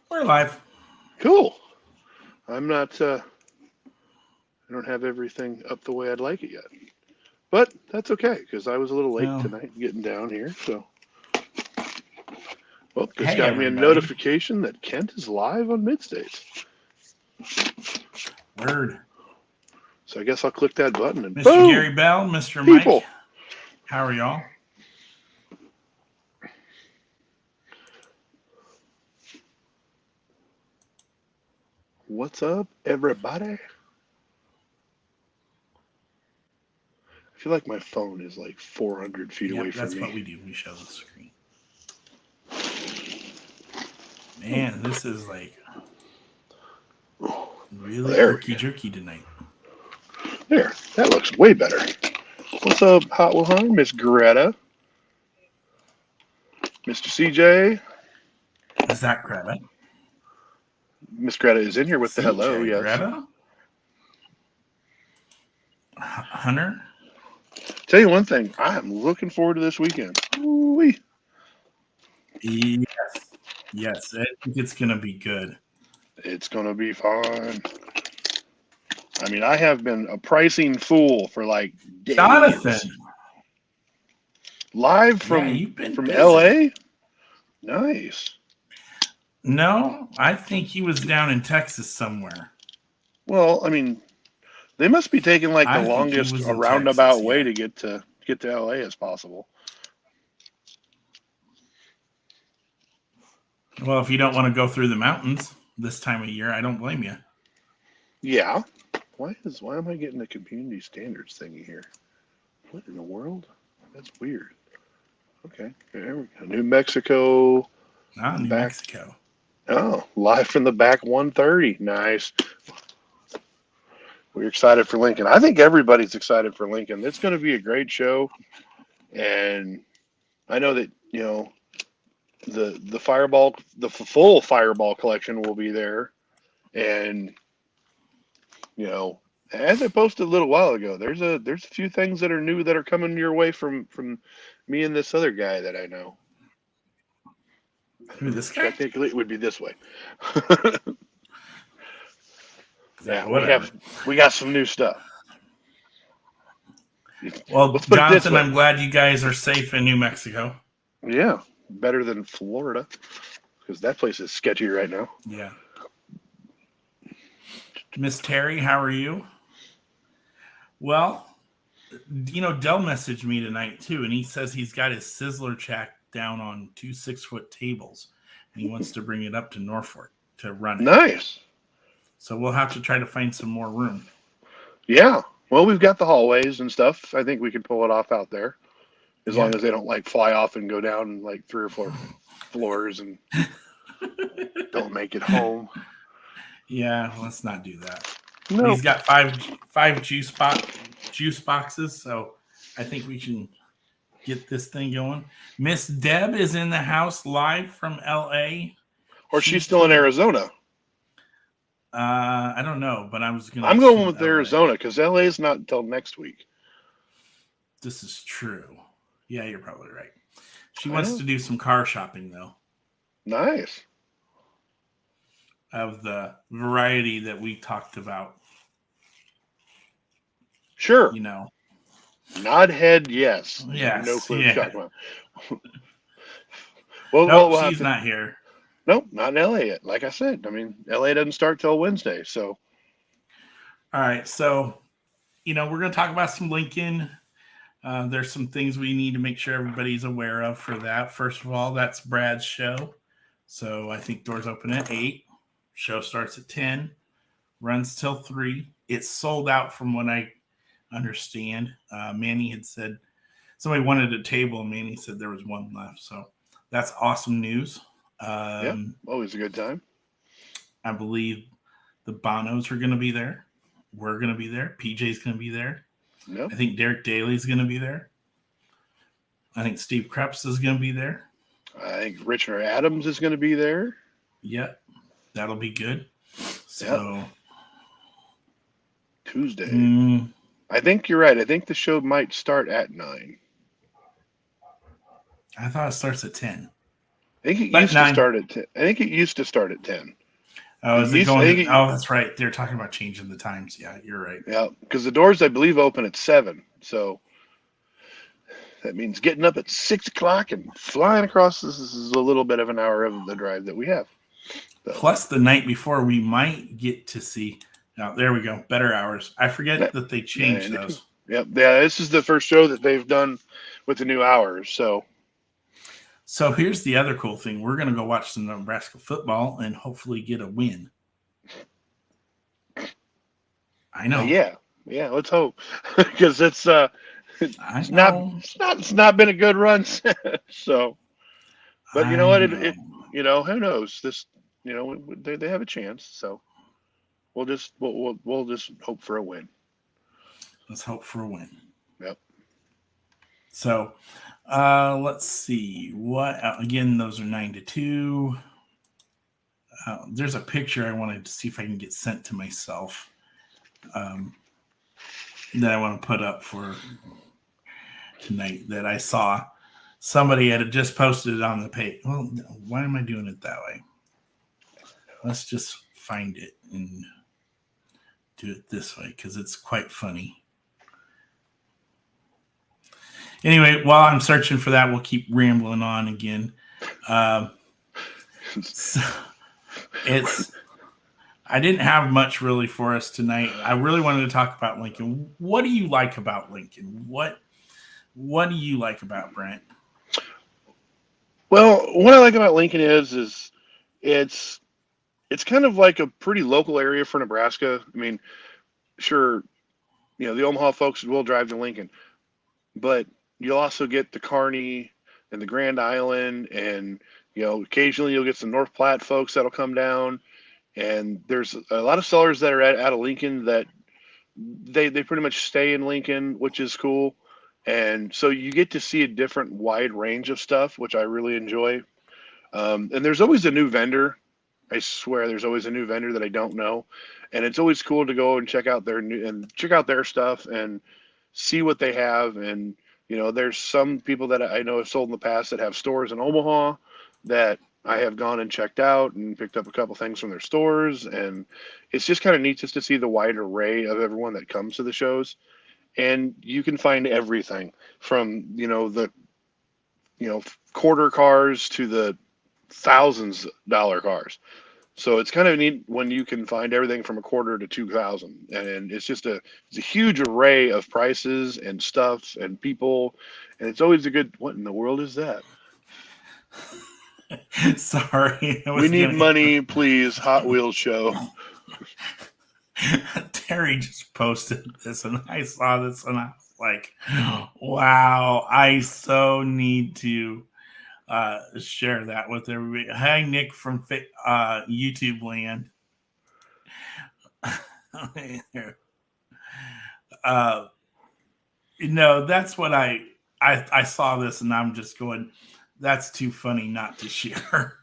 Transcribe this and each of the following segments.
We're live. Cool. I'm not. I don't have everything up the way I'd like it yet, but that's okay because I was a little late Well, tonight getting down here. So, well, just hey got me a everybody. notification that Kent is live on Midstate. Word. So I guess I'll click that button and Mr. Gary boom, Bell, Mr. Mike. people. How are y'all? What's up, everybody? I feel like my phone is like 400 feet away Yep, from that's me. what we do. We show the screen. Man, this is like Oh, really there we herky jerky tonight. go. There, that looks way better. What's up, Hot Wilhelm, Miss Greta, Mr. CJ? Is that Greta? Miss Greta is in here with the hello. CJ, Yes. Greta? Hunter? Tell you one thing, I am looking forward to this weekend. Ooh-wee. Yes. Yes, I think it's going to be good. It's gonna be fun. I mean, I have been a pricing fool for like Jonathan. days. Live Yeah, from you've been from busy. LA. Nice. No, I think he was down in Texas somewhere. Well, I mean, they must be taking like the I think he longest was a in Texas, roundabout way yeah. to get to LA as possible. Well, if you don't want to go through the mountains this time of year, I don't blame you. Yeah. Why am I getting the community standards thingy here? What in the world? That's weird. Okay, there we go. New Mexico Ah, New back. Mexico. Oh, live from the back 130. Nice. We're excited for Lincoln. I think everybody's excited for Lincoln. It's going to be a great show, and I know that the Fireball, the full Fireball collection will be there, and as I posted a little while ago, there's a few things that are new that are coming your way from me and this other guy that I know. Who, this guy? Technically, it would be this way. Yeah, Yeah, whatever. we got some new stuff. Well, Let's put it this Jonathan, way. I'm glad you guys are safe in New Mexico. Yeah, better than Florida because that place is sketchy right now. Yeah. Miss Terry, how are you? Well, Dell messaged me tonight too, and he says he's got his Sizzler Shack down on 2 6-foot tables, and he wants to bring it up to Norfolk to run it. Nice. So we'll have to try to find some more room. Yeah. Well, we've got the hallways and stuff. I think we can pull it off out there as long Yeah. as they don't like fly off and go down like 3 or 4 floors and don't make it home. Yeah, let's not do that. No. He's got five juice boxes, so I think we can get this thing going. Miss Deb is in the house live from LA. Or she's still in Arizona. I don't know, but I'm going assume with LA. Arizona because LA is not until next week. This is true. Yeah, you're probably right. She wants to do some car shopping though. Nice. Of the variety that we talked about. Sure. Nod head, yes. Yes. No clue Yeah. what you're talking about. Well, nope, we'll she's not here. Nope, not in LA yet. Like I said, I mean, LA doesn't start till Wednesday, so. All right, so, we're going to talk about some Lincoln. There's some things we need to make sure everybody's aware of for that. First of all, that's Brad's show. So I think doors open at 8. Show starts at 10. Runs till 3. It's sold out from what I understand. Manny had said somebody wanted a table, and Manny said there was one left. So that's awesome news. Yeah, always a good time. I believe the Bonos are going to be there. We're going to be there. PJ's going to be there. No. I think Derek Daly's going to be there. I think Steve Krebs is going to be there. I think Richard Adams is going to be there. Yep. That'll be good. So yep. Tuesday. I think you're right. I think the show might start at 9. I thought it starts at 10. I think it But used to 9. start at 10. I think it used to start at 10. Oh, is it I going think to? Oh, that's right. They're talking about changing the times. Yeah, you're right. yeah, because the doors I believe open at 7. So that means getting up at 6 o'clock and flying across. This is a little bit of an hour of the drive that we have. So, Plus, the night before, we might get to see. Now, there we go. Better hours. I forget that they changed 9 to 2. those. Yep. Yeah, this is the first show that they've done with the new hours. So here's the other cool thing. We're going to go watch some Nebraska football and hopefully get a win. I know. Yeah, let's hope because I it's not know. it's not been a good run. So, but you know I what? know. Who knows? They have a chance. So we'll just hope for a win. Let's hope for a win. Yep. So let's see. What again? Those are 9 to 2. There's a picture I wanted to see if I can get sent to myself that I want to put up for tonight that I saw. Somebody had just posted it on the page. Well, why am I doing it that way? Let's just find it and do it this way because it's quite funny. Anyway, while I'm searching for that, we'll keep rambling on again. So I didn't have much really for us tonight. I really wanted to talk about Lincoln. What do you like about Lincoln? What do you like about Brent? Well, what I like about Lincoln is it's kind of like a pretty local area for Nebraska. I mean, sure, the Omaha folks will drive to Lincoln, but you'll also get the Kearney and the Grand Island, and occasionally you'll get some North Platte folks that'll come down. And there's a lot of sellers that are out of Lincoln that they pretty much stay in Lincoln, which is cool. And so you get to see a different wide range of stuff, which I really enjoy. And there's always a new vendor. I swear there's always a new vendor that I don't know. And it's always cool to go and check out their stuff and see what they have. And there's some people that I know have sold in the past that have stores in Omaha that I have gone and checked out and picked up a couple things from their stores. And it's just kind of neat just to see the wide array of everyone that comes to the shows. And you can find everything from, the, quarter cars to the $1,000s cars. So it's kind of neat when you can find everything from a quarter to 2,000, and it's a huge array of prices and stuff and people, and it's always a good. What in the world is that? Sorry, We need money, please. Hot Wheels show. Terry just posted this, and I saw this, and I was like, "Wow, I so need to." Share that with everybody. Hi, Nick from YouTube land. That's what I saw this, and I'm just going, that's too funny not to share.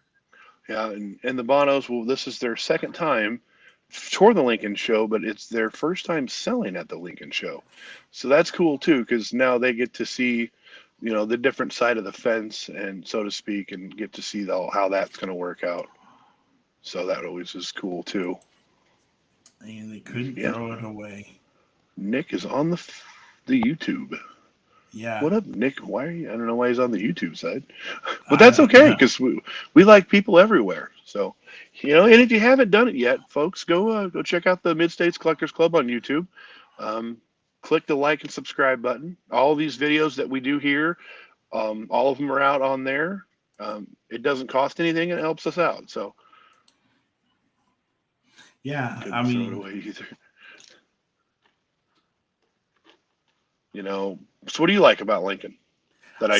Yeah, and the Bonos, well, this is their second time for the Lincoln show, but it's their first time selling at the Lincoln show. So that's cool too, because now they get to see the different side of the fence, and so to speak, and get to see how that's going to work out. So that always is cool too. And they couldn't throw it away. Nick is on the YouTube. Yeah. What up, Nick? Why are you? I don't know why he's on the YouTube side, but that's okay because we like people everywhere. So and if you haven't done it yet, folks, go check out the Mid States Collectors Club on YouTube. Click the like and subscribe button. All these videos that we do here, all of them are out on there. It doesn't cost anything, and it helps us out. So yeah, couldn't throw it away either. So what do you like about Lincoln that I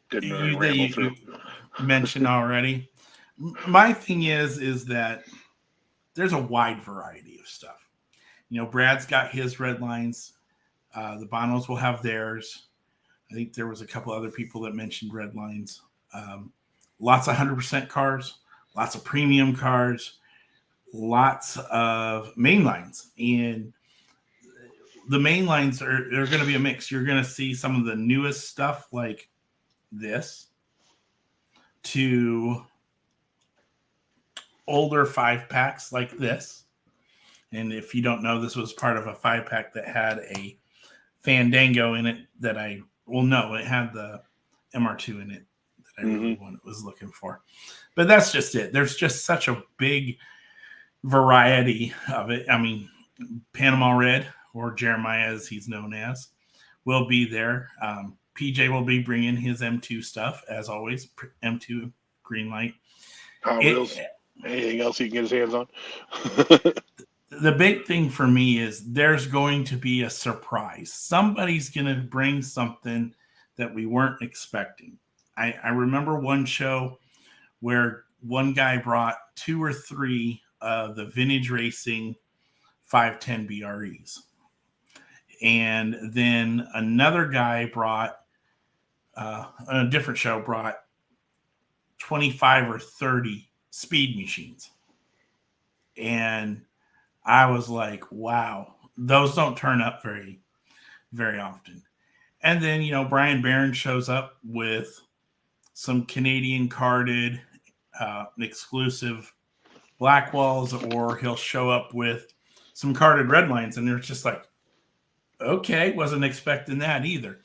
didn't really ramble through? You mentioned already. My thing is that there's a wide variety of stuff. Brad's got his red lines. The Bonos will have theirs. I think there was a couple other people that mentioned red lines. Lots of 100% cars, lots of premium cars, lots of main lines. And the main lines are going to be a mix. You're going to see some of the newest stuff like this. to older 5-packs like this. And if you don't know, this was part of a 5-pack that had a Fandango in it that it had the MR2 in it that I really was looking for. But that's just it. There's just such a big variety of it. I mean, Panama Red, or Jeremiah as he's known as, will be there. PJ will be bringing his M2 stuff, as always. M2 green light. Hot Wheels. Anything else he can get his hands on? The big thing for me is there's going to be a surprise. Somebody's going to bring something that we weren't expecting. I remember one show where one guy brought 2 or 3 of the vintage racing 510 BREs. And then another guy brought, on a different show, brought 25 or 30 speed machines. And I was like, wow, those don't turn up very, very often. And then, Brian Barron shows up with some Canadian carded exclusive Blackwells, or he'll show up with some carded red lines. And they're just like, okay, wasn't expecting that either.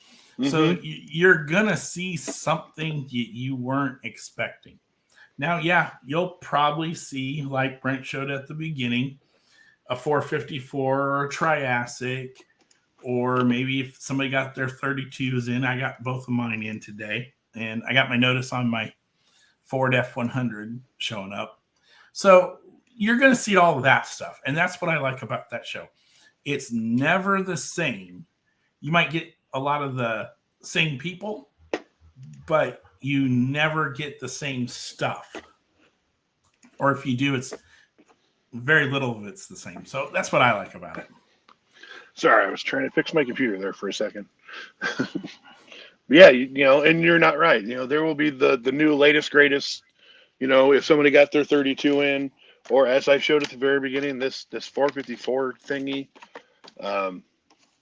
So you're going to see something you weren't expecting. Now, yeah, you'll probably see, like Brent showed at the beginning, a 454 or a Triassic, or maybe if somebody got their 32s in. I got both of mine in today, and I got my notice on my Ford F100 showing up. So you're going to see all of that stuff, and that's what I like about that show. It's never the same. You might get a lot of the same people, but you never get the same stuff. Or if you do, it's very little of it's the same. So that's what I like about it. Sorry, I was trying to fix my computer there for a second. Yeah, and you're not right. There will be the new latest, greatest, if somebody got their 32 in, or as I showed at the very beginning, this 454 thingy,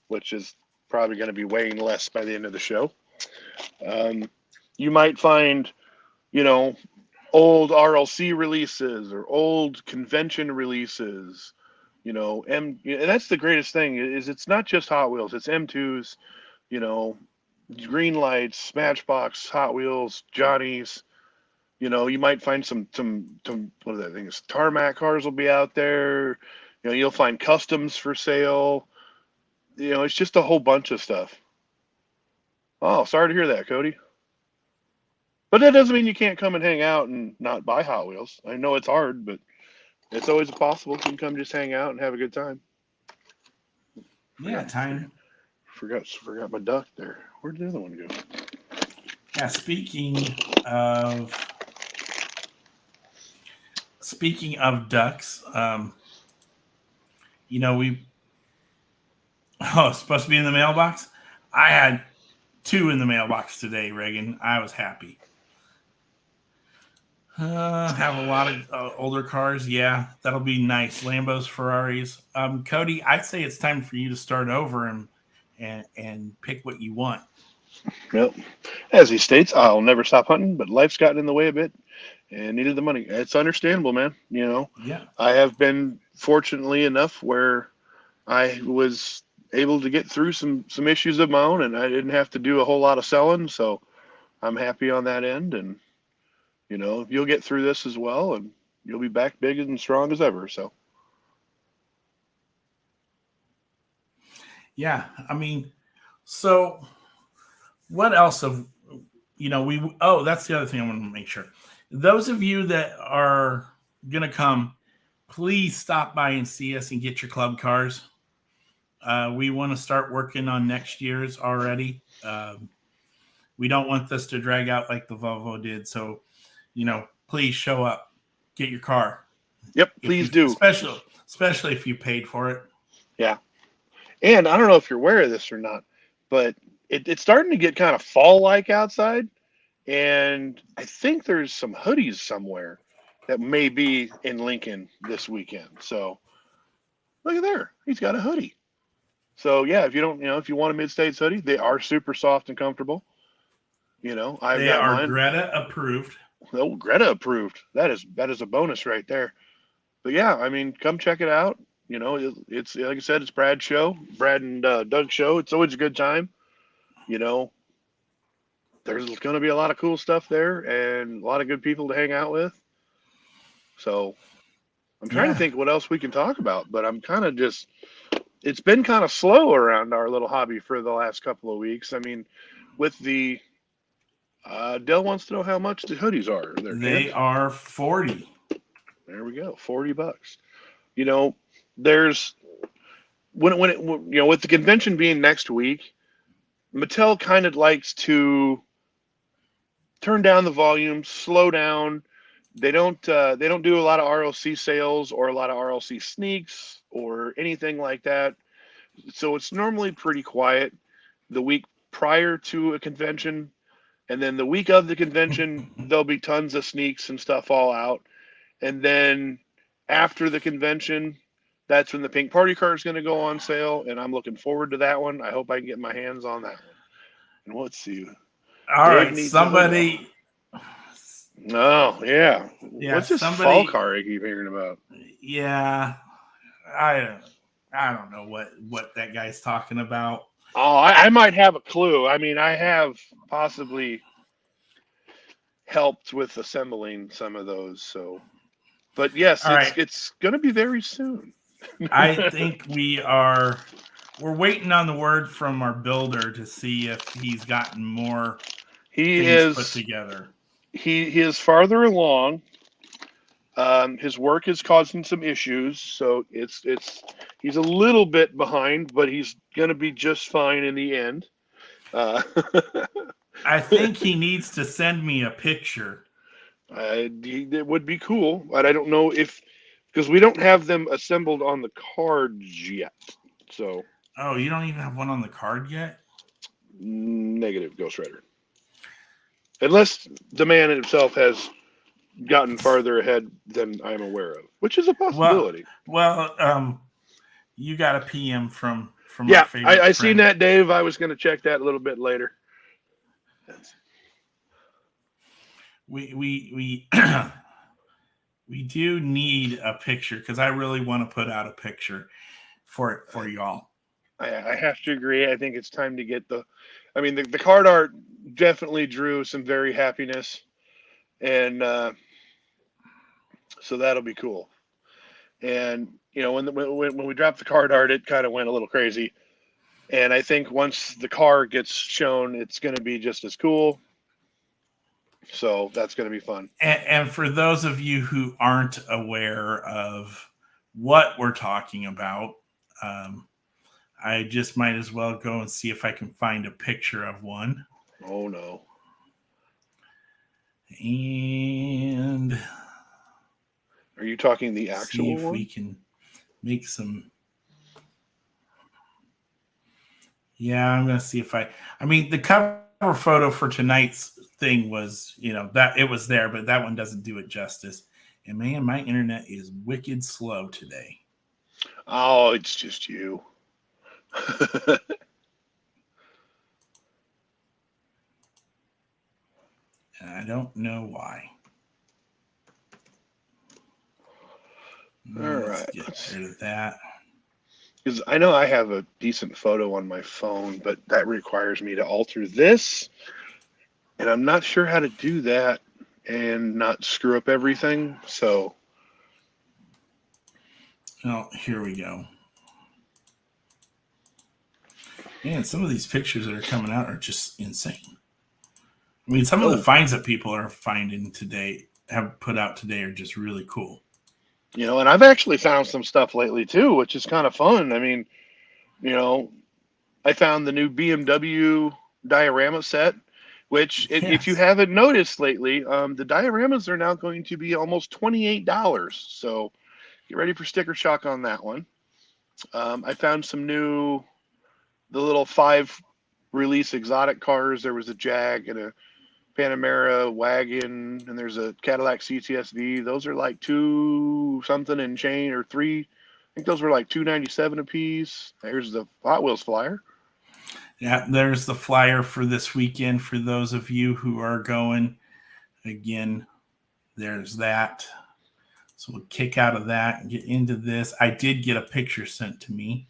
which is probably going to be weighing less by the end of the show. You might find, old RLC releases or old convention releases, and that's the greatest thing is it's not just Hot Wheels, it's M2s, green lights, Matchbox, Hot Wheels, Johnny's. You might find some what are that things? Tarmac cars will be out there. You'll find customs for sale. It's just a whole bunch of stuff. Oh, sorry to hear that, Cody. But that doesn't mean you can't come and hang out and not buy Hot Wheels. I know it's hard, but it's always possible. You can come just hang out and have a good time. Time. Forgot my duck there. Where'd the other one go? Yeah, speaking of ducks, it's supposed to be in the mailbox. I had 2 in the mailbox today, Reagan. I was happy. Have a lot of older cars. Yeah, that'll be nice. Lambos, Ferraris. Cody, I'd say it's time for you to start over and pick what you want. Well, as he states, I'll never stop hunting, but life's gotten in the way a bit and needed the money. It's understandable, man. Yeah. I have been fortunately enough where I was able to get through some issues of my own, and I didn't have to do a whole lot of selling. So I'm happy on that end. And, you'll get through this as well, and you'll be back big and strong as ever. So. Yeah. I mean, so what else that's the other thing I want to make sure. Those of you that are going to come, please stop by and see us and get your club cars. We want to start working on next year's already. We don't want this to drag out like the Volvo did. So, please show up, get your car. Yep, please do. Especially if you paid for it. Yeah. And I don't know if you're aware of this or not, but it's starting to get kind of fall-like outside. And I think there's some hoodies somewhere that may be in Lincoln this weekend. So look at there. He's got a hoodie. So yeah, if you want a Mid-States hoodie, they are super soft and comfortable. They are Greta approved. Oh, Greta approved. That is a bonus right there. But yeah, I mean, come check it out. It's like I said, it's Brad's show, Brad and Doug's show. It's always a good time. You know, there's going to be a lot of cool stuff there and a lot of good people to hang out with. So I'm trying to Yeah, think what else we can talk about, but I'm kind of just, it's been kind of slow around our little hobby for the last couple of weeks. I mean, with the, Dell wants to know how much the hoodies are. There, they Kent. are 40. There we go, $40. You know, there's with the convention being next week, Mattel kind of likes to turn down the volume, slow down. They don't do a lot of RLC sales or a lot of RLC sneaks or anything like that. So it's normally pretty quiet the week prior to a convention, and then the week of the convention there'll be tons of sneaks and stuff all out. And then after the convention, that's when the pink party card is going to go on sale, and I'm looking forward to that one. I hope I can get my hands on that one. And let's see. All Dave right, needs a hoodie. somebody. Oh, yeah. Yeah, What's this fall somebody. car I keep hearing about? Yeah, I I don't know what that guy's talking about. Oh, I might have a clue. I mean, I have possibly helped with assembling some of those. So, but yes, All it's right, it's going to be very soon. I think we're waiting on the word from our builder to see if he's gotten more He things put is together. he is farther along. His work is causing some issues, so it's he's a little bit behind, but he's going to be just fine in the end. Uh, I think he needs to send me a picture. it would be cool, but I don't know if because we don't have them assembled on the cards yet. So Oh, you don't even have one on the card yet? negative, Ghost Rider. Unless the man himself has gotten farther ahead than I'm aware of, which is a Well, possibility. well, you got a PM from our Yeah, I favorite seen friend. that, Dave. I was going to check that a little bit later. We we do need a picture because I really want to put out a picture for y'all. I have to agree. I think it's time to get the. I mean, the card art definitely drew some very happiness, and so that'll be cool. And when we dropped the card art, it kind of went a little crazy. And I think once the car gets shown, it's going to be just as cool. So that's going to be fun. And for those of you who aren't aware of what we're talking about, um, I just might as well go and see if I can find a picture of one. Oh no. And Are you talking the see actual if we one? can make some. Yeah, I'm gonna see if I mean, the cover photo for tonight's thing was, that it was there, but that one doesn't do it justice. And man, my internet is wicked slow today. Oh, it's just you. And I don't know why. All Let's right. get rid of that. Because I know I have a decent photo on my phone, but that requires me to alter this, and I'm not sure how to do that and not screw up everything. So, Oh, here we go. Man, some of these pictures that are coming out are just insane. I mean, some of the oh, finds that people are finding today, have put out today, are just really cool. and I've actually found some stuff lately too, which is kind of fun. I mean, you know, I found the new BMW diorama set, which, if you Yes. haven't noticed lately, the dioramas are now going to be almost $28. So get ready for sticker shock on that one. I found some the little 5 release exotic cars. There was a Jag and a Panamera wagon, and there's a Cadillac CTSV. Those are like two something and chain or three. I think those were like 297 a piece. There's the Hot Wheels flyer. Yeah, there's the flyer for this weekend for those of you who are going. Again, there's that. So we'll kick out of that and get into this. I did get a picture sent to me.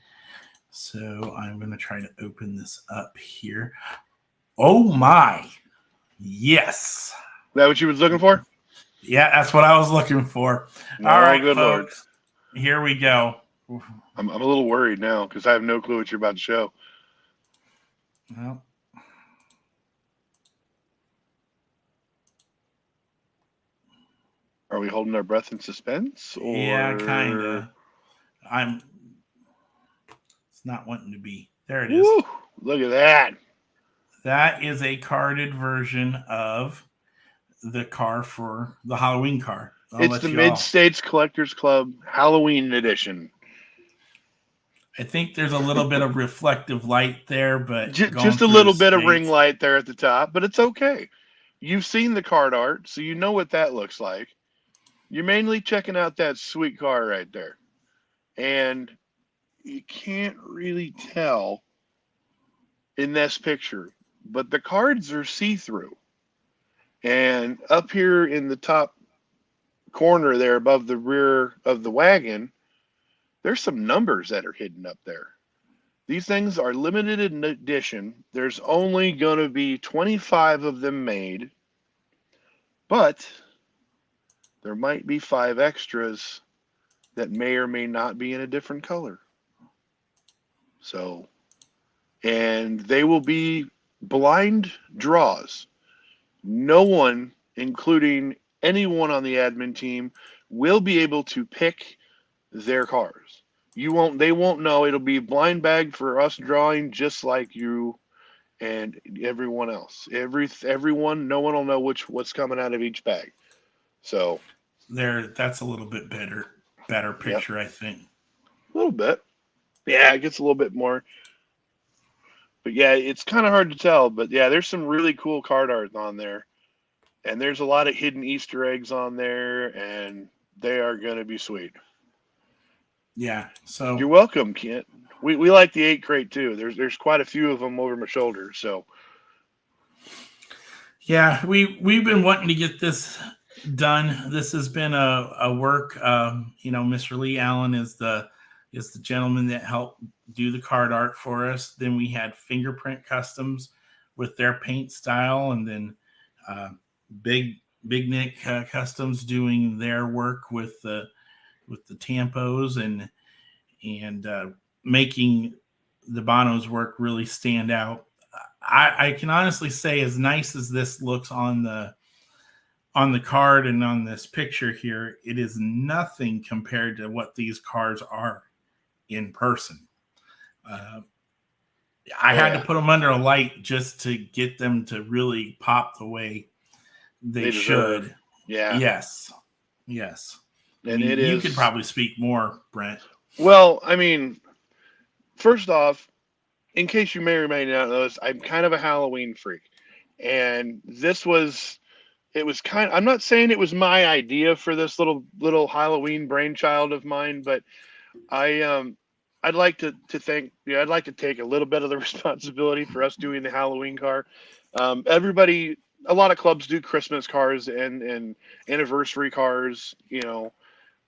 So I'm going to try to open this up here. Oh my. Yes. Is that what you was looking for? Yeah, that's what I was looking for. No, All right, good folks. Lord. Here we go. I'm a little worried now because I have no clue what you're about to show. Well, are we holding our breath in suspense? Or... yeah, kind of. It's not wanting to be. There it is. Woo, look at that. That is a carded version of the car for the Halloween car. It's the Mid-States Collectors Club Halloween edition. I think there's a little bit of reflective light there, but just a little bit of ring light there at the top, but it's okay. You've seen the card art, so you know what that looks like. You're mainly checking out that sweet car right there. And you can't really tell in this picture, but the cards are see-through. And up here in the top corner there above the rear of the wagon, there's some numbers that are hidden up there. These things are limited edition. There's only going to be 25 of them made, but there might be 5 extras that may or may not be in a different color. So, and they will be blind draws. No one, including anyone on the admin team, will be able to pick their cars. They won't know. It'll be blind bag for us drawing, just like you and everyone else. Everyone, no one will know what's coming out of each bag. So that's a little bit better picture, yep. I think. A little bit. Yeah, it gets a little bit more. But yeah, it's kind of hard to tell. But yeah, there's some really cool card art on there. And there's a lot of hidden Easter eggs on there, and they are going to be sweet. Yeah, so you're welcome, Kent. We like the 8 crate too. There's quite a few of them over my shoulder. So yeah, we've been wanting to get this done. This has been a work. Mr. Lee Allen is the gentleman that helped do the card art for us. Then we had Fingerprint Customs with their paint style, and then Big Nick Customs doing their work with the tampos and making the Bono's work really stand out. I can honestly say, as nice as this looks on the card and on this picture here, it is nothing compared to what these cars are in person. I had to put them under a light just to get them to really pop the way they should. Yeah. Yes. And you could probably speak more, Brent. Well, I mean, first off, in case you may or may not know this, I'm kind of a Halloween freak. And I'm not saying it was my idea for this little Halloween brainchild of mine, but I'd like to I'd like to take a little bit of the responsibility for us doing the Halloween car. A lot of clubs do Christmas cars and anniversary cars,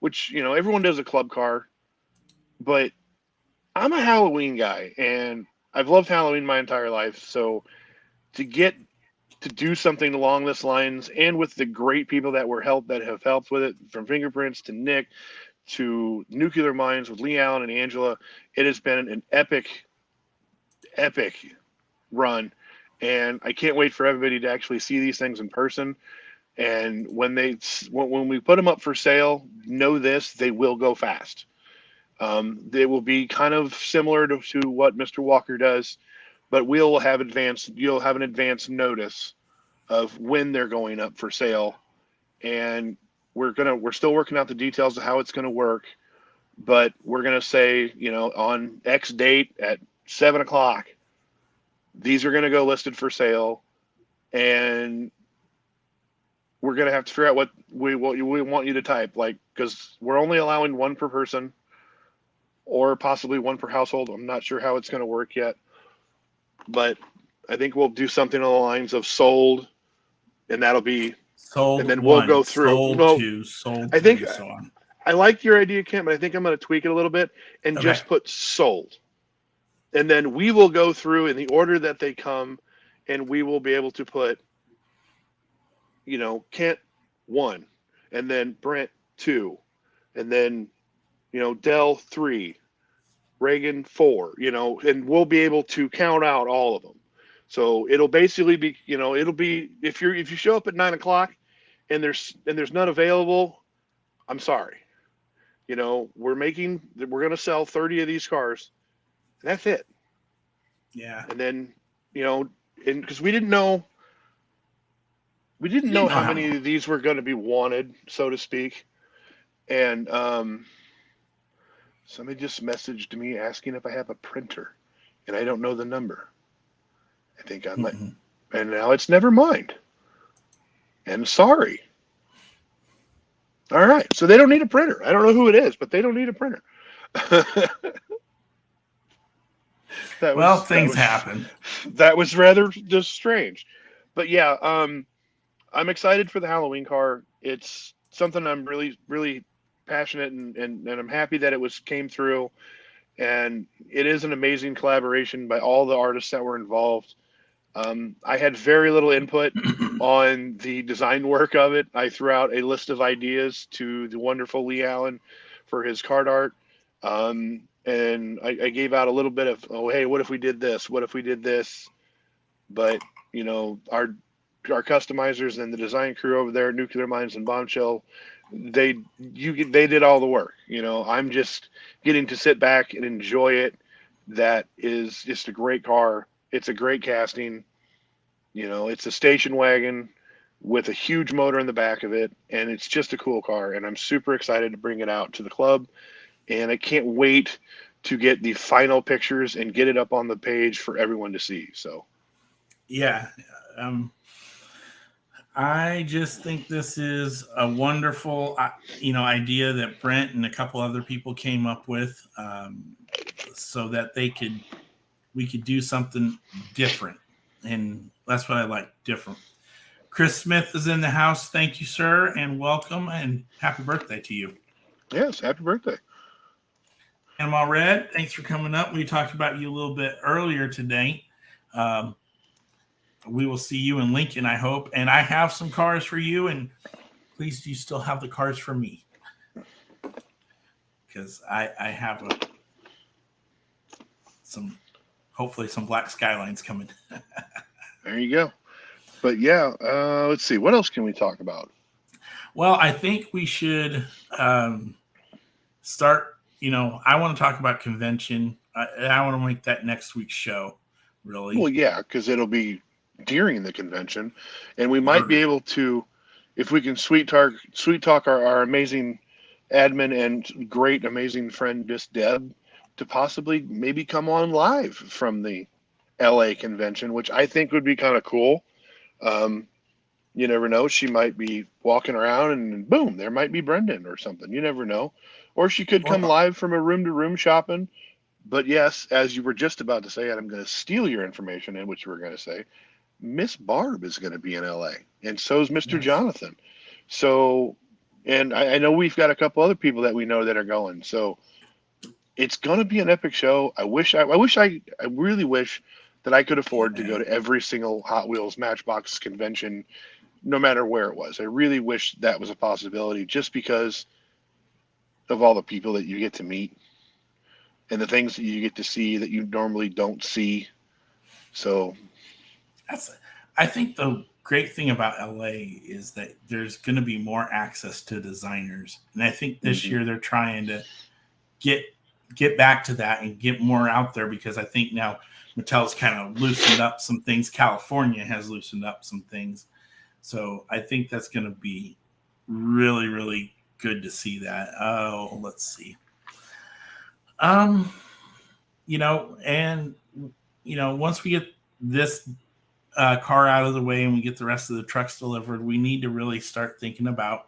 which, everyone does a club car, but I'm a Halloween guy and I've loved Halloween my entire life. So to get to do something along this lines, and with the great people that have helped with it, from Fingerprints to Nick to Nuclear Minds with Lee Allen and Angela, it has been an epic run. And I can't wait for everybody to actually see these things in person. And when we put them up for sale, know this, they will go fast. They will be kind of similar to what Mr. Walker does, but you'll have an advance notice of when they're going up for sale. And we're still working out the details of how it's going to work, but we're going to say, on X date at 7:00, these are going to go listed for sale, and we're going to have to figure out what we want you to type, because we're only allowing 1 per person or possibly 1 per household. I'm not sure how it's going to work yet, but I think we'll do something along the lines of sold, and that'll be Sold and then we'll go one, through. sold No, two, sold I think three, so on. I like your idea, Kent, but I think I'm going to tweak it a little bit and Okay. just put sold. And then we will go through in the order that they come, and we will be able to put, Kent 1, and then Brent 2, and then, Dell 3, Reagan 4, and we'll be able to count out all of them. So it'll basically be, it'll be if you show up at 9 o'clock and there's none available, I'm sorry. We're going to sell 30 of these cars, and that's it. Yeah. And then, and because we didn't know how many of these were going to be wanted, so to speak. And somebody just messaged me asking if I have a printer, and I don't know the number. I think I might, and now it's never mind. And sorry. All right, so they don't need a printer. I don't know who it is, but they don't need a printer. Things happen. That was rather just strange, but yeah, I'm excited for the Halloween car. It's something I'm really, really passionate and I'm happy that it came through. And it is an amazing collaboration by all the artists that were involved. I had very little input on the design work of it. I threw out a list of ideas to the wonderful Lee Allen for his card art. And I gave out a little bit of, oh, hey, what if we did this? What if we did this? But, our customizers and the design crew over there at Nuclear Minds and Bombshell, they did all the work. I'm just getting to sit back and enjoy it. That is just a great car. It's a great casting. It's a station wagon with a huge motor in the back of it, and it's just a cool car. And I'm super excited to bring it out to the club, and I can't wait to get the final pictures and get it up on the page for everyone to see. So, yeah. I just think this is a wonderful, idea that Brent and a couple other people came up with, so that we could do something different, and that's what I like, different. Chris Smith is in the house. Thank you, sir, and welcome, and happy birthday to you. Yes, happy birthday. Panama Red, thanks for coming up. We talked about you a little bit earlier today. We will see you in Lincoln, I hope. And I have some cars for you. And please, do you still have the cars for me? Because I have hopefully some black Skylines coming. There you go. But yeah, let's see. What else can we talk about? Well, I think we should start. I want to talk about convention. I want to make that next week's show, really. Well, yeah, because it'll be during the convention, and we might be able to, if we can sweet talk our amazing admin and great amazing friend Miss Deb, to possibly maybe come on live from the LA convention, which I think would be kind of cool. You never know, she might be walking around and boom, there might be Brendan or something. You never know. Or she could come live from a room to room shopping. But yes, as you were just about to say, and I'm going to steal your information in what you were going to say, Miss Barb is going to be in LA, and so is Mr. Jonathan. So, and I know we've got a couple other people that we know that are going. So it's going to be an epic show. I really wish that I could afford to go to every single Hot Wheels Matchbox convention, no matter where it was. I really wish that was a possibility, just because of all the people that you get to meet and the things that you get to see that you normally don't see. So I think the great thing about LA is that there's going to be more access to designers. And I think this year they're trying to get back to that and get more out there, because I think now Mattel's kind of loosened up some things. California has loosened up some things. So I think that's going to be really, really good to see that. Oh, let's see. Once we get this car out of the way and we get the rest of the trucks delivered, we need to really start thinking about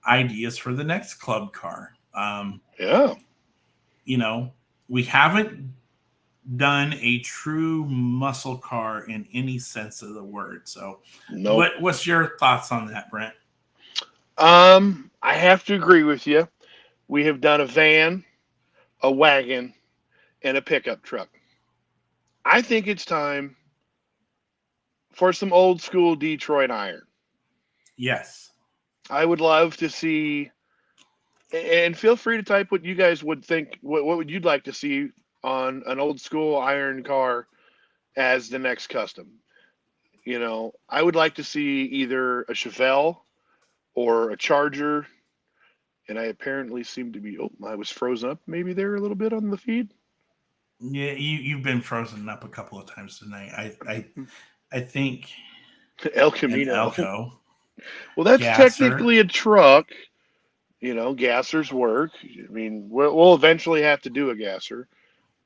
ideas for the next club car. We haven't done a true muscle car in any sense of the word. So, Nope. what's your thoughts on that, Brent? I have to agree with you. We have done a van, a wagon, and a pickup truck. I think it's time for some old school Detroit iron. Yes. I would love to see, and feel free to type what you guys would think. What would you'd like to see on an old school iron car as the next custom? I would like to see either a Chevelle or a Charger. And I apparently seem to be. Oh, I was frozen up maybe there a little bit on the feed. Yeah, you've been frozen up a couple of times tonight. I think El an Camino. Elko Well, that's gasser. technically a truck. Gassers work. I mean, we'll eventually have to do a gasser.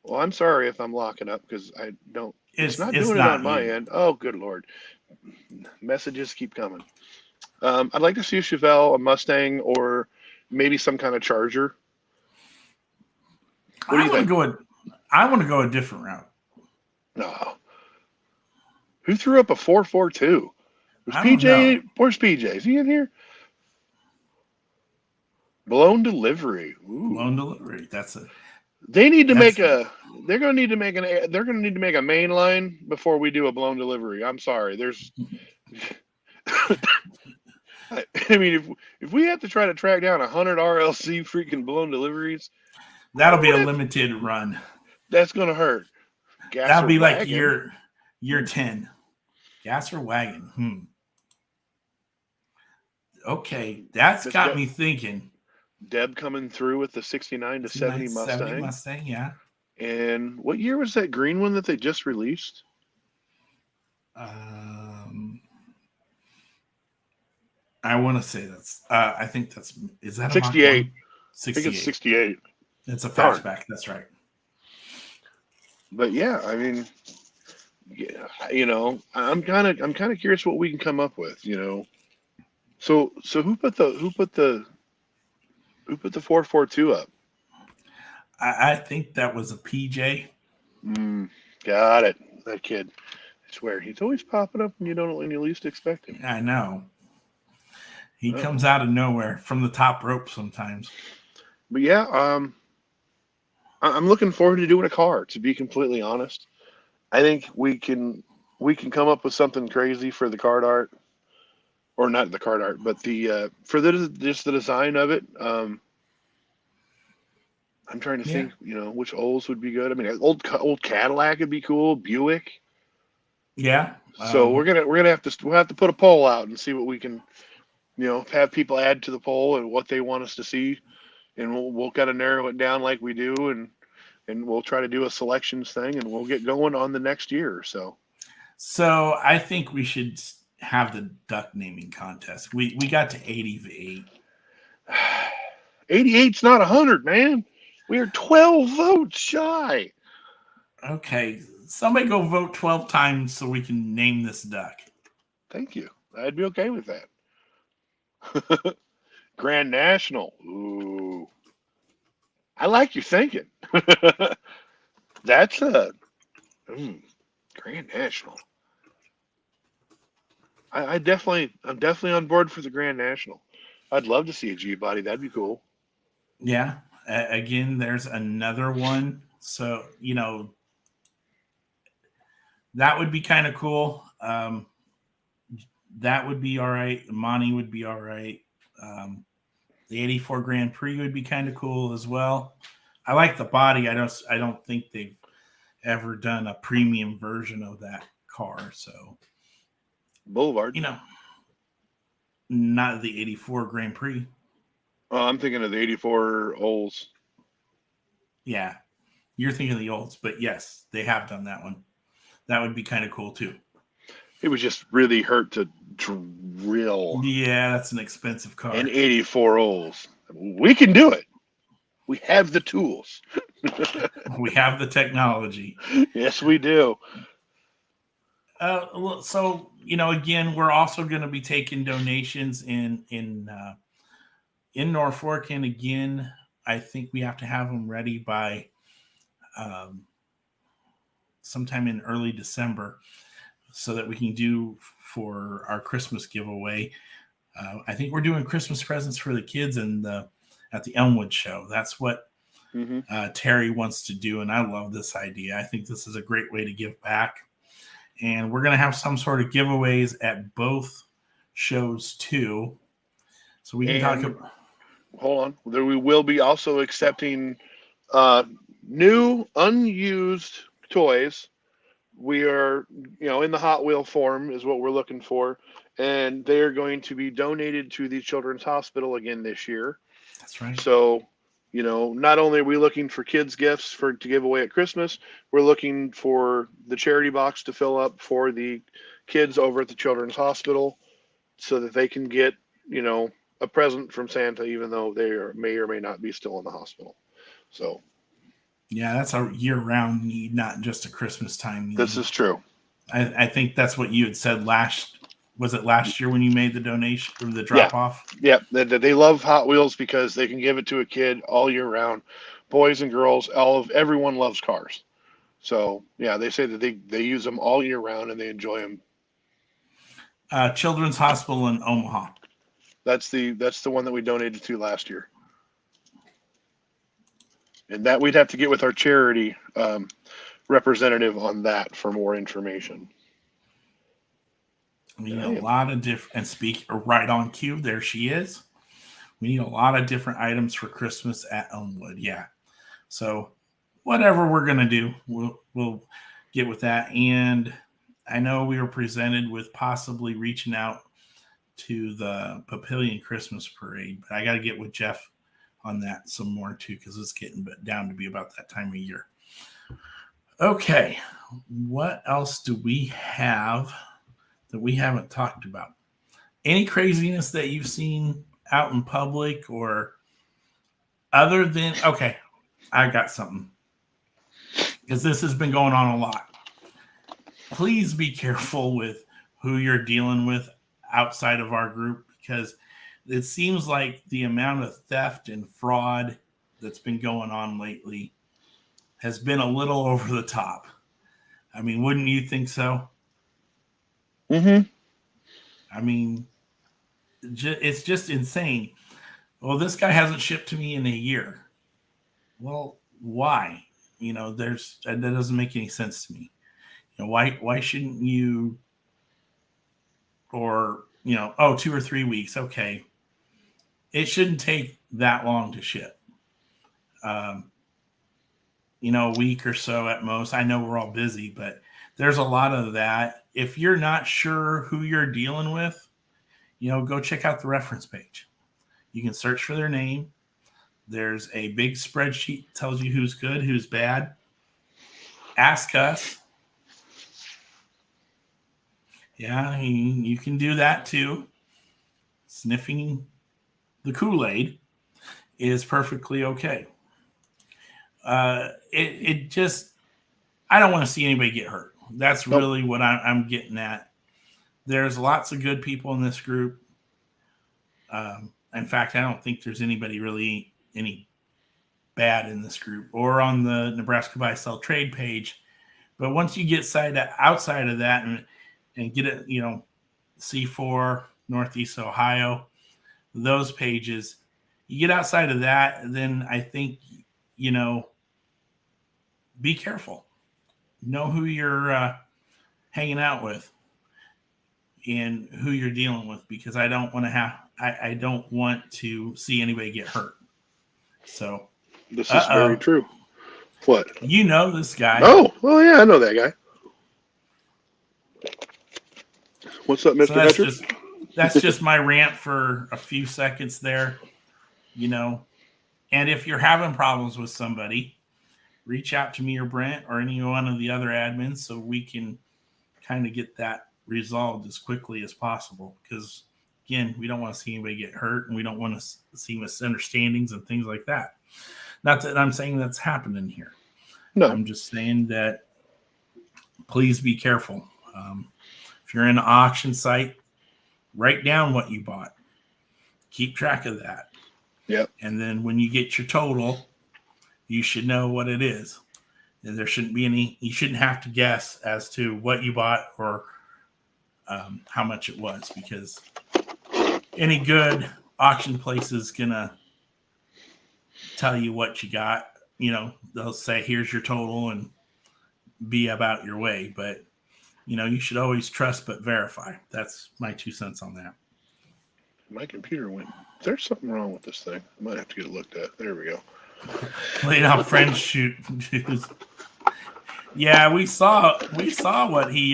Well, I'm sorry if I'm locking up because I don't. It's not It's doing it on not my you. end. Oh, good lord! Messages keep coming. I'd like to see a Chevelle, a Mustang, or maybe some kind of Charger. What do I you want to think? go a I want to go a different route. No. Who threw up a 442? Was I don't know. PJ? Where's PJ? Is he in here? Blown delivery. Ooh. Loan delivery. They need to make That's a. They're going to need to make an. They're going to need to make a main line before we do a blown delivery. I'm sorry. There's. I mean, if we have to try to track down 100 RLC freaking blown deliveries, that'll I'm be a gonna have. limited run. That's going to hurt. That'll Gasser be like wagon. year 10. Gas or wagon. Okay, that's Miss got me thinking. Deb coming through with the 69 to 70 6970 Mustang. Mustang, yeah. And what year was that green one that they just released? Um, I want to say I think is that a Mach 68. 1? I think it's 68. 68. It's a Darn. fastback. That's right. But yeah, I mean, yeah, I'm kind of curious what we can come up with. So who put the 442 up? I think that was a PJ. Mm, got it. That kid. I swear he's always popping up when you least expect him. I know. He Oh. comes out of nowhere from the top rope sometimes. But yeah, I'm looking forward to doing a car. To be completely honest, I think we can come up with something crazy for the card art, or not the card art, but the for the just the design of it. I'm trying to Yeah. think, which olds would be good. I mean, old Cadillac would be cool. Buick. Yeah. So we're gonna have to put a poll out and see what we can, have people add to the poll and what they want us to see, and we'll kind of narrow it down like we do, and we'll try to do a selections thing, and we'll get going on the next year or so. So I think we should have the duck naming contest. We got to 88. 88's not 100, man. We are 12 votes shy. Okay. Somebody go vote 12 times so we can name this duck. Thank you. I'd be okay with that. Grand National. Ooh. I like your thinking. That's a Grand National. I'm definitely on board for the Grand National. I'd love to see a G body. That'd be cool. Yeah. Again, there's another one. So, that would be kind of cool. That would be all right. Monty would be all right. The 84 Grand Prix would be kind of cool as well. I like the body. I don't think they've ever done a premium version of that car. So, Boulevard. not the 84 Grand Prix. Oh, I'm thinking of the 84 Olds. Yeah. You're thinking of the olds, but yes, they have done that one. That would be kind of cool too. It would just really hurt to drill Yeah, that's an expensive an car. 84 Olds. We can do it. We have the tools. We have the technology. Yes, we do. So again, we're also going to be taking donations in Norfolk, and again, I think we have to have them ready by sometime in early December so that we can do for our Christmas giveaway. I think we're doing Christmas presents for the kids at the Elmwood show. That's what Terry wants to do, and I love this idea. I think this is a great way to give back. And we're going to have some sort of giveaways at both shows too. So we can talk about... Hold on. We will be also accepting new, unused toys. We are, in the Hot Wheel form is what we're looking for. And they are going to be donated to the Children's Hospital again this year. That's right. So, not only are we looking for kids' gifts to give away at Christmas, we're looking for the charity box to fill up for the kids over at the Children's Hospital so that they can get, a present from Santa, even though they may or may not be still in the hospital. So, yeah, that's a year-round need, not just a Christmas time need. This is true. I think that's what you had said last year when you made the donation or the drop-off? Yeah, they love Hot Wheels because they can give it to a kid all year round. Boys and girls, everyone loves cars. So, yeah, they say that they use them all year round and they enjoy them. Children's Hospital in Omaha. That's the one that we donated to last year. And that we'd have to get with our charity representative on that for more information. We need a lot of different, and right on cue, there she is. We need a lot of different items for Christmas at Elmwood. Yeah. So whatever we're going to do, we'll get with that. And I know we were presented with possibly reaching out to the Papillion Christmas Parade, but I got to get with Jeff on that some more too, because it's getting down to be about that time of year. Okay. What else do we have that we haven't talked about? Any craziness that you've seen out in public or other than, okay, I got something. Because this has been going on a lot. Please be careful with who you're dealing with outside of our group, because it seems like the amount of theft and fraud that's been going on lately has been a little over the top. I mean, wouldn't you think so? Mm-hmm. I mean, it's just insane. Well, this guy hasn't shipped to me in a year. Well, why? That doesn't make any sense to me. Why shouldn't you? Or 2 or 3 weeks. Okay, it shouldn't take that long to ship. A week or so at most. I know we're all busy, but there's a lot of that. If you're not sure who you're dealing with, go check out the reference page. You can search for their name. There's a big spreadsheet that tells you who's good, who's bad. Ask us. Yeah, you can do that too. Sniffing the Kool-Aid is perfectly okay. It just, I don't want to see anybody get hurt. That's really what I'm getting at. There's lots of good people in this group. In fact, I don't think there's anybody really any bad in this group or on the Nebraska Buy Sell Trade page. But once you get outside of that and get it, C4, Northeast Ohio, those pages, you get outside of that, then I think, be careful. Know who you're hanging out with and who you're dealing with, because I don't want to see anybody get hurt. So this is very true. What? This guy. Oh yeah, I know that guy. What's up, Mr. Hatcher? That's just my rant for a few seconds there, And if you're having problems with somebody, reach out to me or Brent or any one of the other admins so we can kind of get that resolved as quickly as possible. Because, again, we don't want to see anybody get hurt, and we don't want to see misunderstandings and things like that. Not that I'm saying that's happening here. No. I'm just saying that please be careful. If you're in an auction site, write down what you bought. Keep track of that. Yep. And then when you get your total, you should know what it is. There shouldn't be any. You shouldn't have to guess as to what you bought or how much it was, because any good auction place is gonna tell you what you got. They'll say, "Here's your total," and be about your way. But you should always trust but verify. That's my 2 cents on that. My computer went. There's something wrong with this thing. I might have to get it looked at. There we go. Played out French shoot. Yeah, we saw what he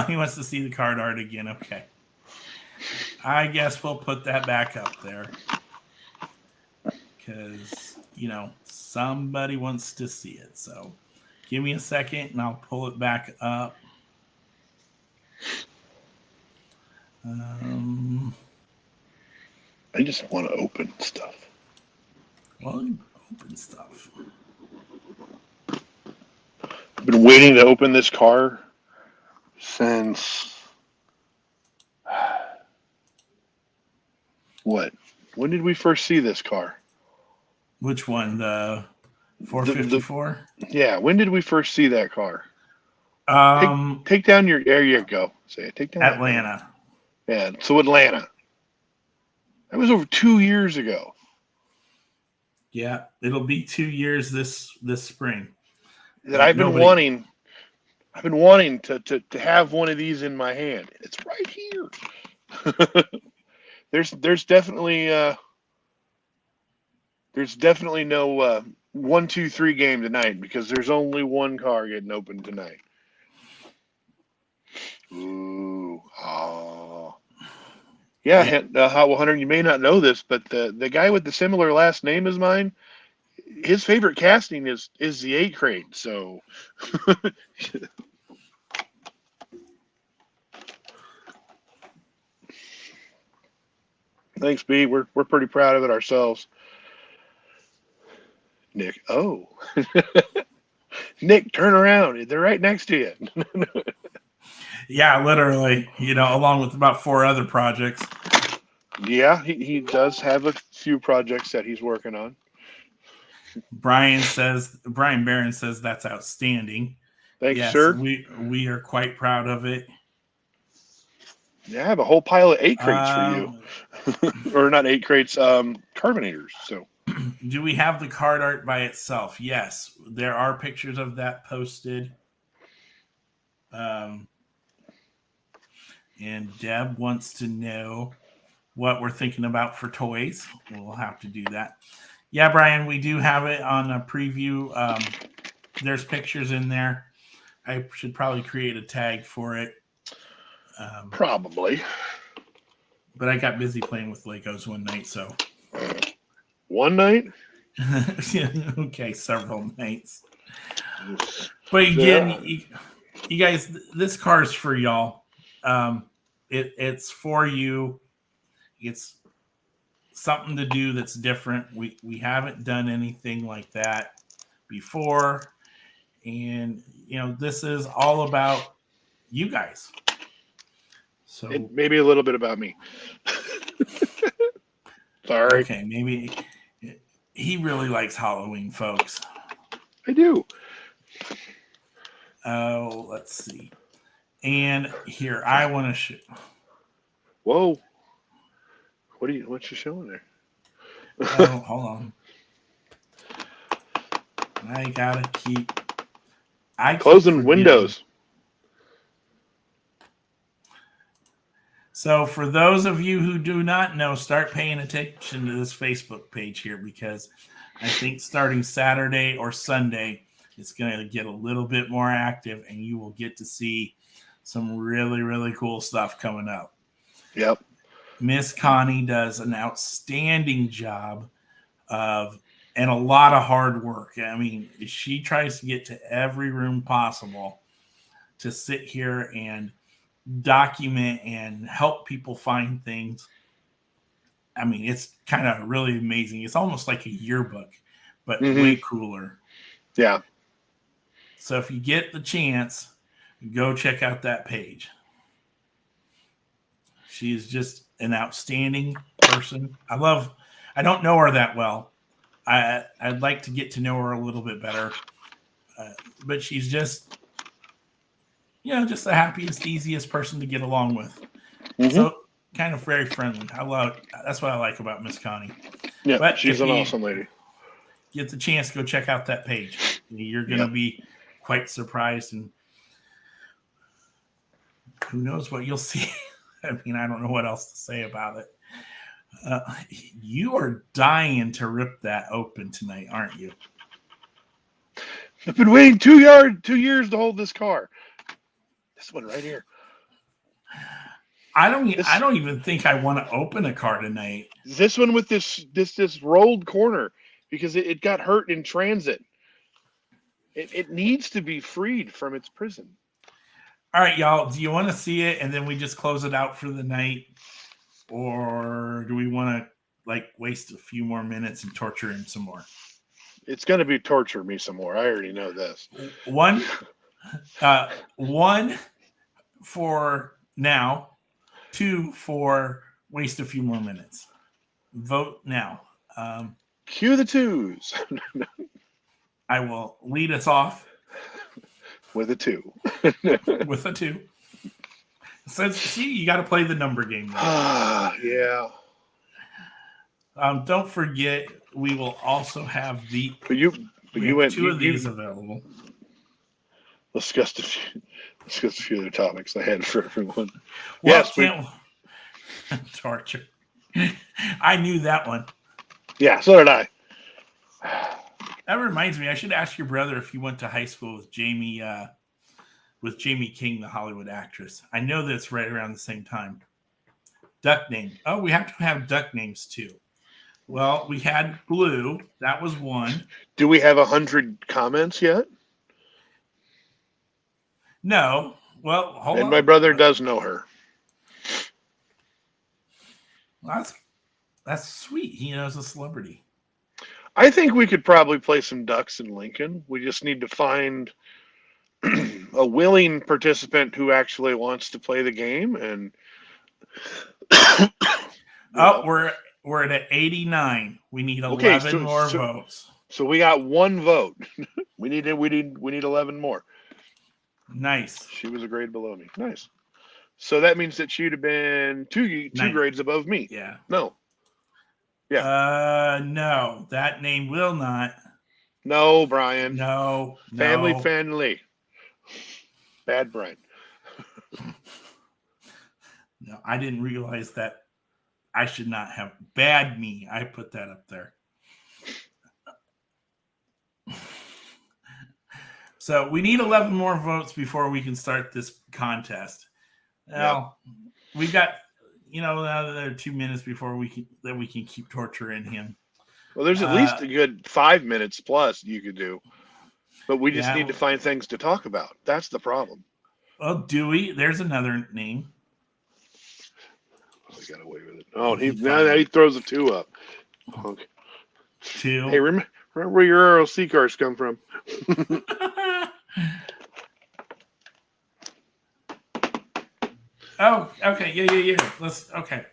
he wants to see the card art again. Okay. I guess we'll put that back up there. Because, somebody wants to see it. So give me a second and I'll pull it back up. I just want to open stuff. Well, open stuff. I've been waiting to open this car since what? When did we first see this car? Which one? The 454? Yeah, when did we first see that car? Take down your. There you go. Say it. Take down Atlanta. Yeah. So Atlanta. That was over 2 years ago. Yeah, it'll be 2 years this spring. That I've been wanting. I've been wanting to have one of these in my hand. It's right here. There's definitely no 1, 2, 3 game tonight, because there's only one car getting opened tonight. Ooh, oh, yeah. Well, Hunter, you may not know this, but the guy with the similar last name as mine, his favorite casting is the 8 crate. So. Thanks, B. We're pretty proud of it ourselves. Nick. Oh. Nick, turn around. They're right next to you. Yeah, literally, along with about 4 other projects. Yeah, he does have a few projects that he's working on. Brian Barron says that's outstanding. Thanks, yes, sir. We are quite proud of it. Yeah, I have a whole pile of 8 crates for you. Or not 8 crates, carbonators. So do we have the card art by itself? Yes, there are pictures of that posted. And Deb wants to know what we're thinking about for toys. We'll have to do that. Yeah, Brian, we do have it on a preview. There's pictures in there. I should probably create a tag for it. Probably. But I got busy playing with Legos one night, so. One night? Okay, several nights. But again, you guys, this car is for y'all. It's for you. It's something to do that's different. We haven't done anything like that before. And, this is all about you guys. So maybe a little bit about me. Sorry. Okay, maybe he really likes Halloween, folks. I do. Oh, let's see. And here, I want to show. Whoa. What's you showing there? Oh, hold on. I gotta keep. Closing windows. So for those of you who do not know, start paying attention to this Facebook page here, because I think starting Saturday or Sunday, it's going to get a little bit more active, and you will get to see some really, really cool stuff coming up. Yep. Miss Connie does an outstanding job and a lot of hard work. I mean, she tries to get to every room possible to sit here and document and help people find things. I mean, it's kind of really amazing. It's almost like a yearbook, but way cooler. Yeah. So if you get the chance, go check out that page. She is just an outstanding person. I don't know her that well, I'd like to get to know her a little bit better, but she's just just the happiest, easiest person to get along with. Mm-hmm. So kind of very friendly. That's what I like about Miss Connie. Yeah, But she's if an you awesome lady. get the chance, go check out that page. You're going to Yep. be quite surprised, and who knows what you'll see. I mean, I don't know what else to say about it. You are dying to rip that open tonight, aren't you? I've been waiting 2 years to hold this car. This one right here. I don't even think I want to open a car tonight. This one with this rolled corner because it got hurt in transit. It needs to be freed from its prison. All right, y'all. Do you want to see it and then we just close it out for the night, or do we want to waste a few more minutes and torture him some more? It's going to be torture me some more. I already know this. One for now. 2 for waste a few more minutes. Vote now. Cue the twos. I will lead us off with a 2. with a 2. So see, you got to play the number game. Yeah. Don't forget, we will also have the. But you went 2 of these available. Let's discuss a few other topics I had for everyone. Well, yes, torture. I knew that one. Yeah, so did I. That reminds me, I should ask your brother if he went to high school with Jamie King, the Hollywood actress. I know that it's right around the same time. Duck name. Oh, we have to have duck names too. Well, we had Blue. That was 1. Do we have 100 comments yet? No. Well, hold on. And my brother does know her. That's sweet. He knows a celebrity. I think we could probably play some ducks in Lincoln. We just need to find a willing participant who actually wants to play the game. And we're at 89. We need 11 more votes. So we got 1 vote. we need 11 more. Nice. She was a grade below me. Nice. So that means that she'd have been two grades above me. Yeah. No. Yeah. No. That name will not. No, Brian. No. Family. Bad Brian. No, I didn't realize that I should not have. Bad me. I put that up there. So we need 11 more votes before we can start this contest. Now, we got, another 2 minutes before we can keep torturing him. Well, there's at least a good 5 minutes plus you could do. But we just need to find things to talk about. That's the problem. Well, Dewey, there's another name. Oh, he got away with it. Oh, now he throws a 2 up. Okay. 2. Hey, remember where your ROC cars come from. Oh, okay. Yeah. Okay.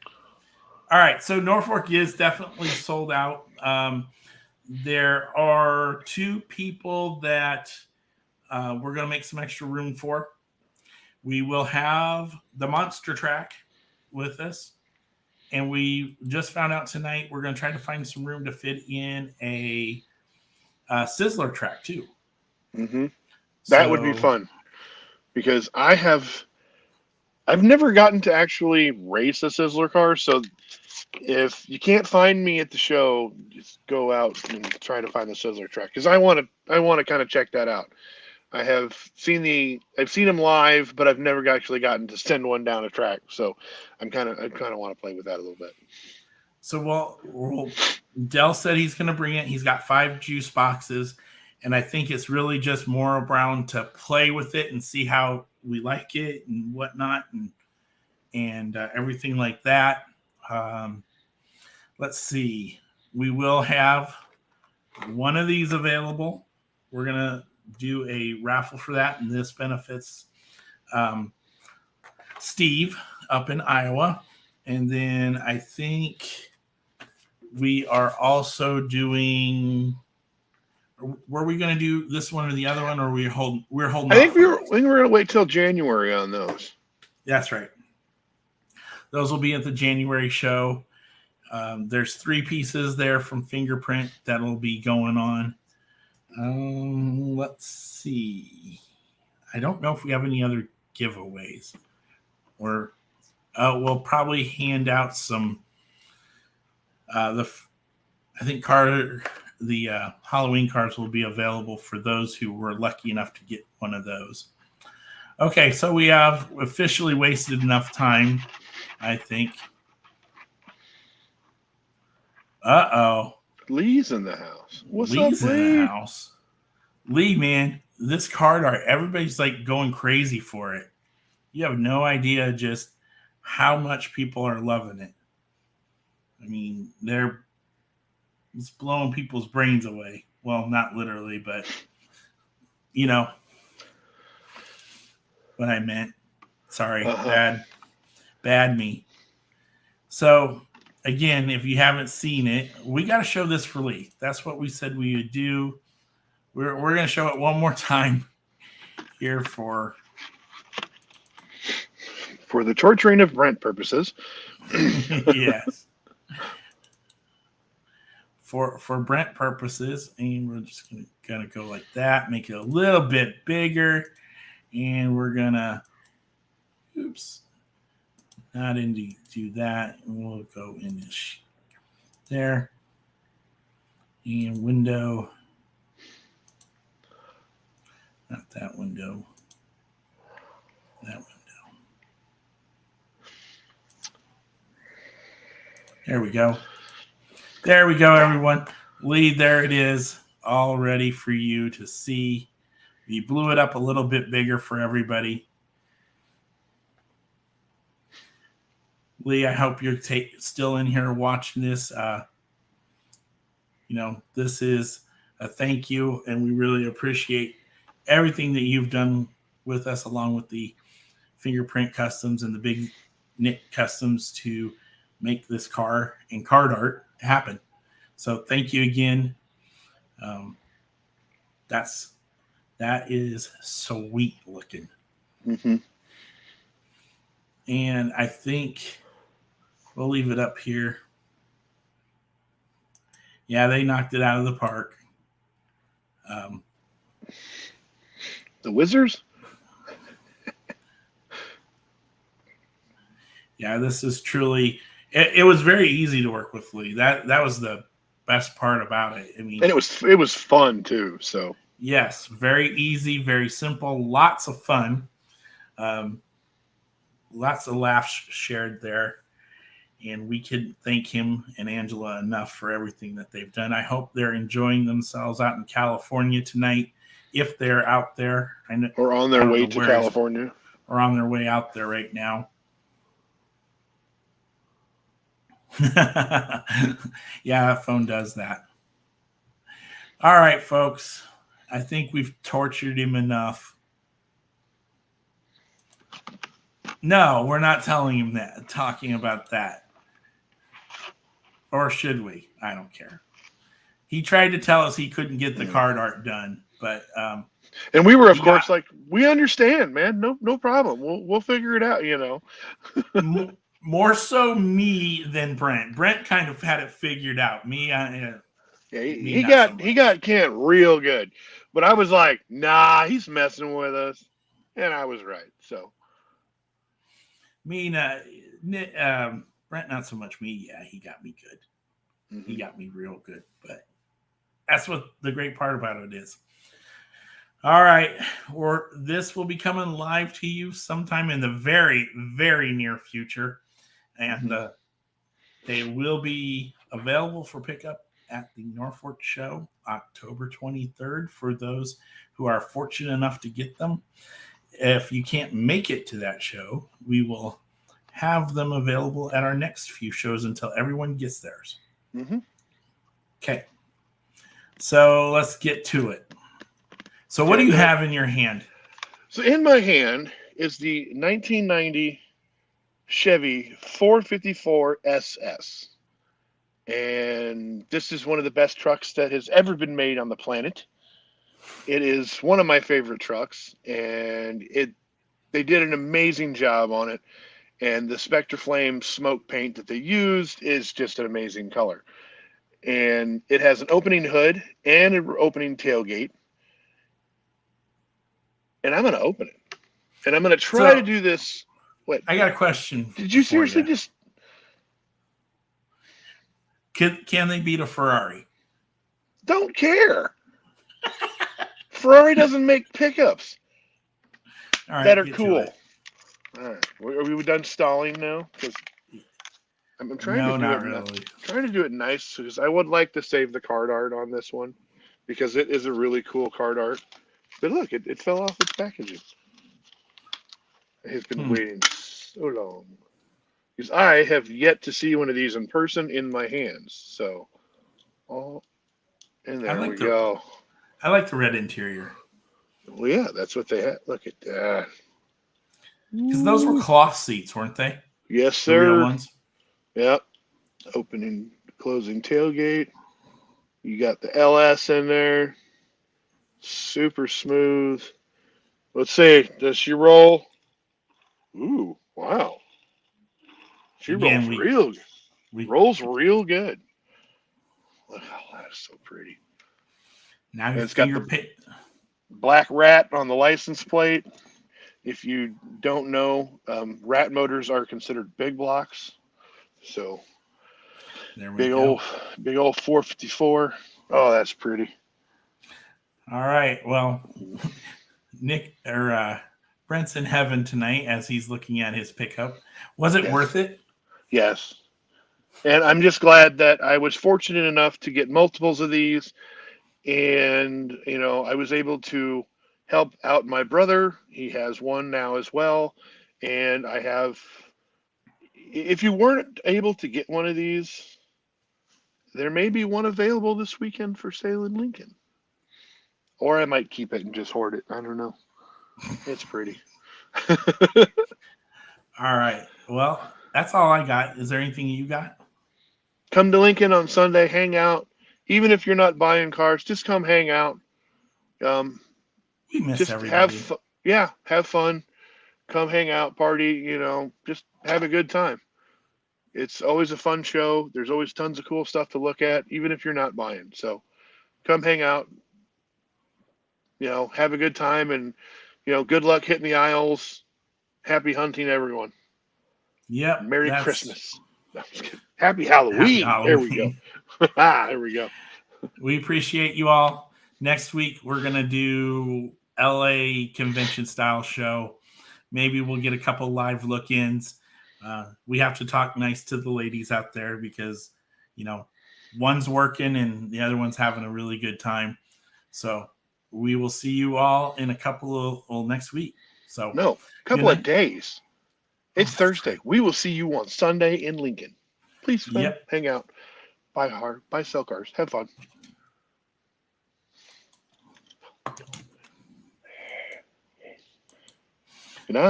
All right. So Norfolk is definitely sold out. There are 2 people that we're going to make some extra room for. We will have the Monster Track with us. And we just found out tonight we're going to try to find some room to fit in a Sizzler track too. Mm-hmm. That would be fun because I've never gotten to actually race a Sizzler car. So if you can't find me at the show, just go out and try to find the Sizzler track because I want to kind of check that out. I've seen them live, but I've never actually gotten to send one down a track. So I kind of want to play with that a little bit. So Dell said he's going to bring it. He's got 5 juice boxes, and I think it's really just more around to play with it and see how we like it and whatnot, and everything like that. Let's see. We will have one of these available. We're gonna do a raffle for that, and this benefits Steve up in Iowa. And then I think We are also doing. Were we going to do this one or the other one, or we're holding I off? think we were going to wait till January on those. That's right. Those will be at the January show. There's 3 pieces there from Fingerprint that'll be going on. Let's see. I don't know if we have any other giveaways, or we'll probably hand out some. I think the Halloween cards will be available for those who were lucky enough to get one of those. Okay, so we have officially wasted enough time, I think. Lee's in the house. What's Lee's up, Lee? in the house. Lee, man, this card art, everybody's like going crazy for it. You have no idea just how much people are loving it. I mean, it's blowing people's brains away. Well, not literally, but you know what I meant. Sorry, bad me. So again, if you haven't seen it, we got to show this for Lee. That's what we said we would do. We're going to show it one more time here for the torturing of Brent purposes. Yes. For Brent purposes, and we're just gonna go like that, make it a little bit bigger, and we're gonna not into do that, and we'll go in this there, and window, not that window, that window. There we go. There we go, everyone. Lee, there it is, all ready for you to see. We blew it up a little bit bigger for everybody. Lee, I hope you're still in here watching this. This is a thank you, and we really appreciate everything that you've done with us, along with the Fingerprint Customs and the Big Nick Customs, to make this car and card art happen. So thank you again. That is sweet looking. Mm-hmm. And I think we'll leave it up here. Yeah, they knocked it out of the park. The Wizards? Yeah, this is truly. It was very easy to work with Lee. That was the best part about it. I mean, and it was fun too. So yes, very easy, very simple, lots of fun, lots of laughs shared there, and we can thank him and Angela enough for everything that they've done. I hope they're enjoying themselves out in California tonight, if they're out there, or on their way to California, or on their way out there right now. Yeah, that phone does that. All right, folks. I think we've tortured him enough. No, we're not telling him that, talking about that. Or should we? I don't care. He tried to tell us he couldn't get the card art done, but and we were, of course, like, we understand, man. No problem. We'll figure it out, More so me than Brent. Brent kind of had it figured out. Me, he got Kent real good, but I was like, nah, he's messing with us, and I was right. So me, Brent, not so much me. Yeah, he got me good. Mm-hmm. He got me real good, but that's what the great part about it is. All right, this will be coming live to you sometime in the very, very near future. And they will be available for pickup at the Norfolk Show, October 23rd, for those who are fortunate enough to get them. If you can't make it to that show, we will have them available at our next few shows until everyone gets theirs. Mm-hmm. Okay. So let's get to it. So what do you have in your hand? So in my hand is the 1990 Chevy 454 SS. and this is one of the best trucks that has ever been made on the planet. It is one of my favorite trucks, and they did an amazing job on it. And the Spectre Flame smoke paint that they used is just an amazing color. And it has an opening hood and an opening tailgate. And I'm going to open it. And I'm going to try to do this. What? I got a question. Did you seriously just... Can they beat a Ferrari? Don't care. Ferrari doesn't make pickups that are cool. All right. Are we done stalling now? Because I'm trying trying to do it nice, because I would like to save the card art on this one, because it is a really cool card art. But look, it fell off its packaging. It's been waiting so long. Because I have yet to see one of these in person in my hands. So, and there we go. I like the red interior. Well, yeah, that's what they had. Look at that. Because those were cloth seats, weren't they? Yes, sir. The real ones. Yep. Opening, closing tailgate. You got the LS in there. Super smooth. Let's see. Does she roll? Ooh, wow. She rolls real good. Rolls real good. Look how that is so pretty. Now it's got the black rat on the license plate. If you don't know, rat motors are considered big blocks. So big old 454. Oh, that's pretty. All right. Well, Brent's in heaven tonight as he's looking at his pickup. Was it worth it? Yes. And I'm just glad that I was fortunate enough to get multiples of these. And, I was able to help out my brother. He has one now as well. And if you weren't able to get one of these, there may be one available this weekend for sale in Lincoln. Or I might keep it and just hoard it. I don't know. It's pretty. All right. Well, that's all I got. Is there anything you got? Come to Lincoln on Sunday, hang out. Even if you're not buying cars, just come hang out. We miss everybody. Have fun. Come hang out, party, just have a good time. It's always a fun show. There's always tons of cool stuff to look at, even if you're not buying. So come hang out, have a good time, and, good luck hitting the aisles. Happy hunting, everyone. Yep. Merry Christmas. No, Happy Halloween. There we go. There we go. We appreciate you all. Next week, we're going to do LA convention style show. Maybe we'll get a couple live look-ins. We have to talk nice to the ladies out there because, one's working and the other one's having a really good time. So we will see you all in a couple of next week. So no, a couple of days. It's Thursday. We will see you on Sunday in Lincoln. Please come hang out. Buy sell cars. Have fun.